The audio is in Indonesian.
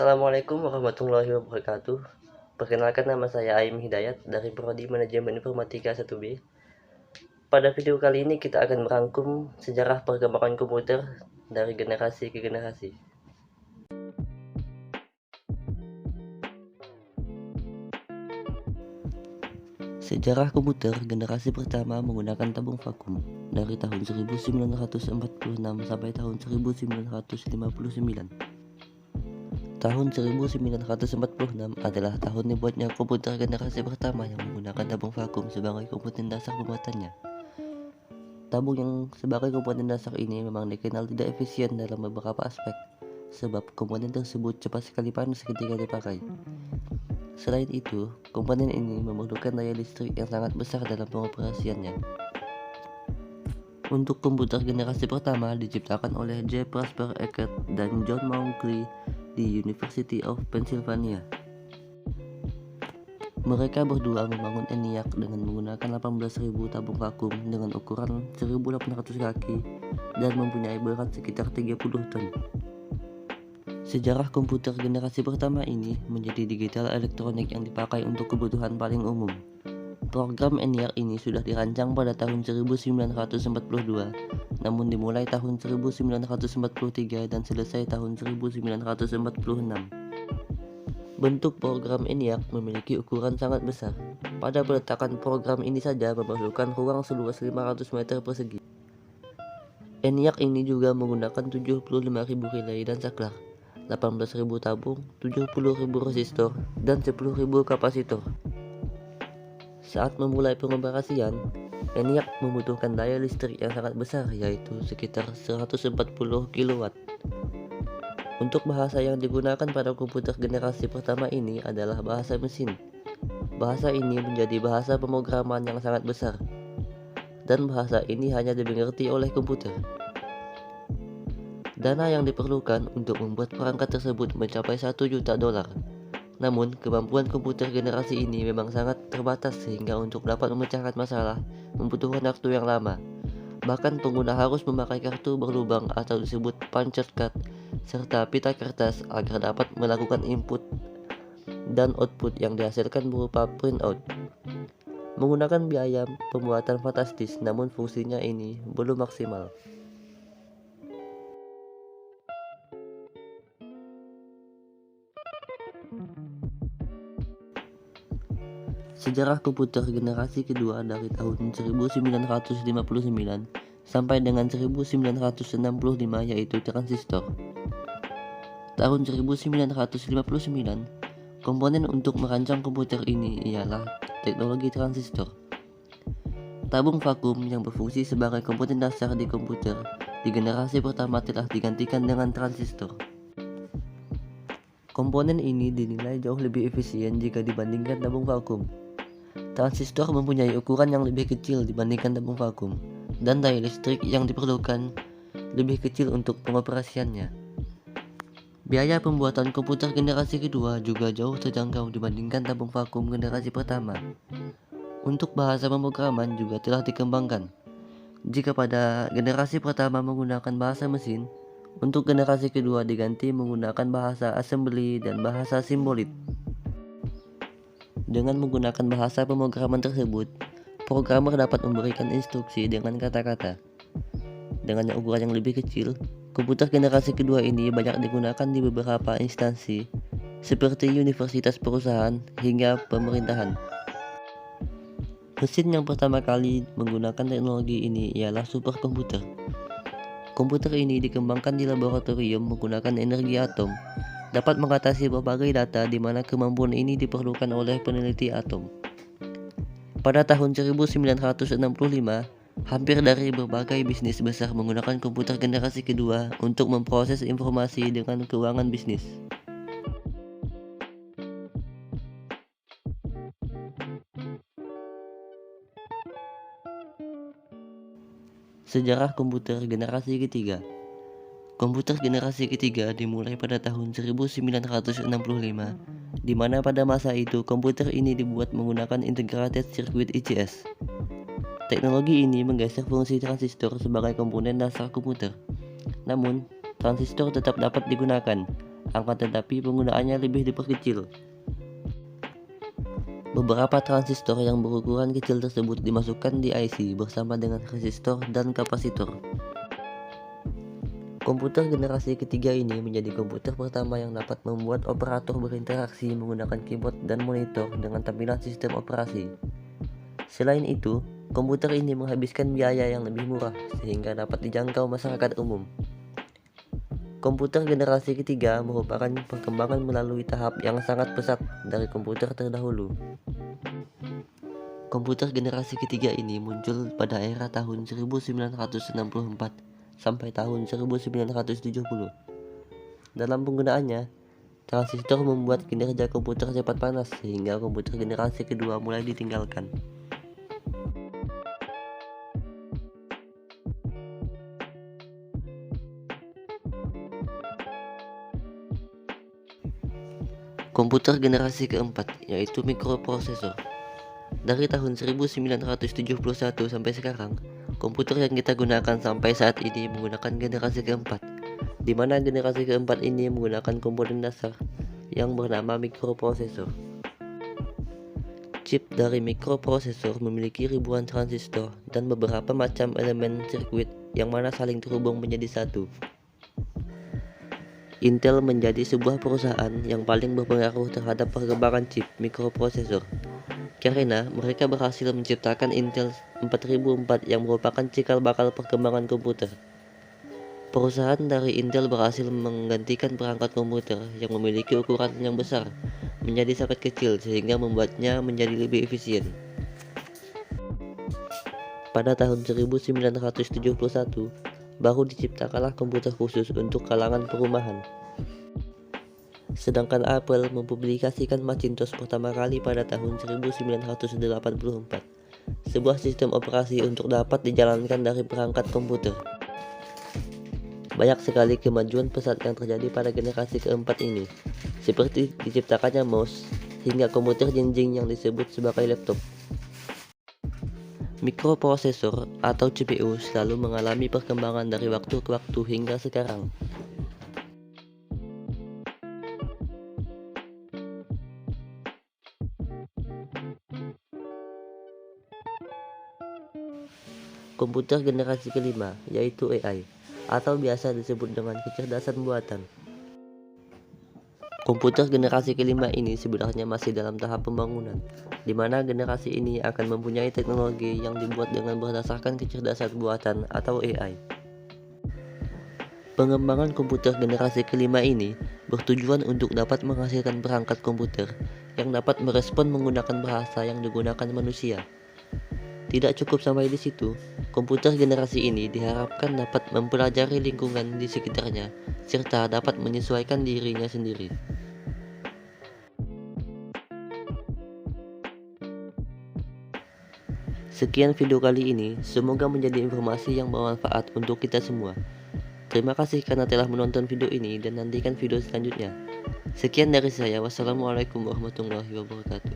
Assalamualaikum warahmatullahi wabarakatuh. Perkenalkan, nama saya Aim Hidayat dari Prodi Manajemen Informatika 1B. Pada video kali ini kita akan merangkum sejarah perkembangan komputer dari generasi ke generasi. Sejarah komputer generasi pertama menggunakan tabung vakum dari tahun 1946 sampai tahun 1959. Tahun 1946 adalah tahun dibuatnya komputer generasi pertama yang menggunakan tabung vakum sebagai komponen dasar pembuatannya. Tabung yang sebagai komponen dasar ini memang dikenal tidak efisien dalam beberapa aspek, sebab komponen tersebut cepat sekali panas ketika dipakai. Selain itu, komponen ini memerlukan daya listrik yang sangat besar dalam pengoperasiannya. Untuk komputer generasi pertama diciptakan oleh J. Prosper Eckert dan John Mauchly di University of Pennsylvania. Mereka berdua membangun ENIAC dengan menggunakan 18.000 tabung vakum dengan ukuran 1.800 kaki dan mempunyai berat sekitar 30 ton. Sejarah komputer generasi pertama ini menjadi digital elektronik yang dipakai untuk kebutuhan paling umum. Program ENIAC ini sudah dirancang pada tahun 1942, namun dimulai tahun 1943 dan selesai tahun 1946. Bentuk program ENIAC memiliki ukuran sangat besar. Pada peletakan program ini saja memerlukan ruang seluas 500 meter persegi. ENIAC ini juga menggunakan 75.000 relay dan saklar, 18.000 tabung, 70.000 resistor, dan 10.000 kapasitor. Saat memulai pengoperasian, ENIAC membutuhkan daya listrik yang sangat besar, yaitu sekitar 140 kW. Untuk bahasa yang digunakan pada komputer generasi pertama ini adalah bahasa mesin. Bahasa ini menjadi bahasa pemrograman yang sangat besar, dan bahasa ini hanya dimengerti oleh komputer. Dana yang diperlukan untuk membuat perangkat tersebut mencapai $1 juta. Namun, kemampuan komputer generasi ini memang sangat terbatas sehingga untuk dapat memecahkan masalah membutuhkan waktu yang lama. Bahkan pengguna harus memakai kartu berlubang atau disebut punch card serta pita kertas agar dapat melakukan input dan output yang dihasilkan berupa printout. Menggunakan biaya pembuatan fantastis, namun fungsinya ini belum maksimal. Sejarah komputer generasi kedua dari tahun 1959 sampai dengan 1965 yaitu transistor. Tahun 1959, komponen untuk merancang komputer ini ialah teknologi transistor. Tabung vakum yang berfungsi sebagai komponen dasar di komputer di generasi pertama telah digantikan dengan transistor. Komponen ini dinilai jauh lebih efisien jika dibandingkan tabung vakum. Transistor mempunyai ukuran yang lebih kecil dibandingkan tabung vakum, dan daya listrik yang diperlukan lebih kecil untuk pengoperasiannya. Biaya pembuatan komputer generasi kedua juga jauh terjangkau dibandingkan tabung vakum generasi pertama. Untuk bahasa pemrograman juga telah dikembangkan. Jika pada generasi pertama menggunakan bahasa mesin, untuk generasi kedua diganti menggunakan bahasa assembly dan bahasa simbolik. Dengan menggunakan bahasa pemrograman tersebut, programmer dapat memberikan instruksi dengan kata-kata. Dengan ukuran yang lebih kecil, komputer generasi kedua ini banyak digunakan di beberapa instansi, seperti universitas, perusahaan, hingga pemerintahan. Mesin yang pertama kali menggunakan teknologi ini ialah superkomputer. Komputer ini dikembangkan di laboratorium menggunakan energi atom, dapat mengatasi berbagai data di mana kemampuan ini diperlukan oleh peneliti atom. Pada tahun 1965, hampir dari berbagai bisnis besar menggunakan komputer generasi kedua untuk memproses informasi dengan keuangan bisnis. Sejarah komputer generasi ketiga. Komputer generasi ketiga dimulai pada tahun 1965, di mana pada masa itu komputer ini dibuat menggunakan Integrated Circuit ICS. Teknologi ini menggeser fungsi transistor sebagai komponen dasar komputer. Namun, transistor tetap dapat digunakan akan tetapi penggunaannya lebih diperkecil. Beberapa transistor yang berukuran kecil tersebut dimasukkan di IC bersama dengan resistor dan kapasitor. Komputer generasi ketiga ini menjadi komputer pertama yang dapat membuat operator berinteraksi menggunakan keyboard dan monitor dengan tampilan sistem operasi. Selain itu, komputer ini menghabiskan biaya yang lebih murah sehingga dapat dijangkau masyarakat umum. Komputer generasi ketiga merupakan perkembangan melalui tahap yang sangat pesat dari komputer terdahulu. Komputer generasi ketiga ini muncul pada era tahun 1964 sampai tahun 1970. Dalam penggunaannya, transistor membuat kinerja komputer cepat panas sehingga komputer generasi kedua mulai ditinggalkan. Komputer generasi keempat yaitu mikroprosesor. Dari tahun 1971 sampai sekarang, komputer yang kita gunakan sampai saat ini menggunakan generasi keempat, di mana generasi keempat ini menggunakan komponen dasar yang bernama mikroprosesor. Chip dari mikroprosesor memiliki ribuan transistor dan beberapa macam elemen sirkuit yang mana saling terhubung menjadi satu. Intel menjadi sebuah perusahaan yang paling berpengaruh terhadap perkembangan chip mikroprosesor, karena mereka berhasil menciptakan Intel 4004 yang merupakan cikal bakal perkembangan komputer. Perusahaan dari Intel berhasil menggantikan perangkat komputer yang memiliki ukuran yang besar menjadi sangat kecil sehingga membuatnya menjadi lebih efisien. Pada tahun 1971, baru diciptakanlah komputer khusus untuk kalangan perumahan. Sedangkan Apple mempublikasikan Macintosh pertama kali pada tahun 1984, sebuah sistem operasi untuk dapat dijalankan dari perangkat komputer. Banyak sekali kemajuan pesat yang terjadi pada generasi keempat ini, seperti diciptakannya mouse hingga komputer jenjing yang disebut sebagai laptop. Mikroprosesor atau CPU selalu mengalami perkembangan dari waktu ke waktu hingga sekarang. Komputer generasi kelima yaitu AI atau biasa disebut dengan kecerdasan buatan. Komputer generasi kelima ini sebenarnya masih dalam tahap pembangunan, di mana generasi ini akan mempunyai teknologi yang dibuat dengan berdasarkan kecerdasan buatan atau AI. Pengembangan komputer generasi kelima ini bertujuan untuk dapat menghasilkan perangkat komputer yang dapat merespon menggunakan bahasa yang digunakan manusia. Tidak cukup sampai di situ, komputer generasi ini diharapkan dapat mempelajari lingkungan di sekitarnya serta dapat menyesuaikan dirinya sendiri. Sekian video kali ini, semoga menjadi informasi yang bermanfaat untuk kita semua. Terima kasih karena telah menonton video ini dan nantikan video selanjutnya. Sekian dari saya, wassalamualaikum warahmatullahi wabarakatuh.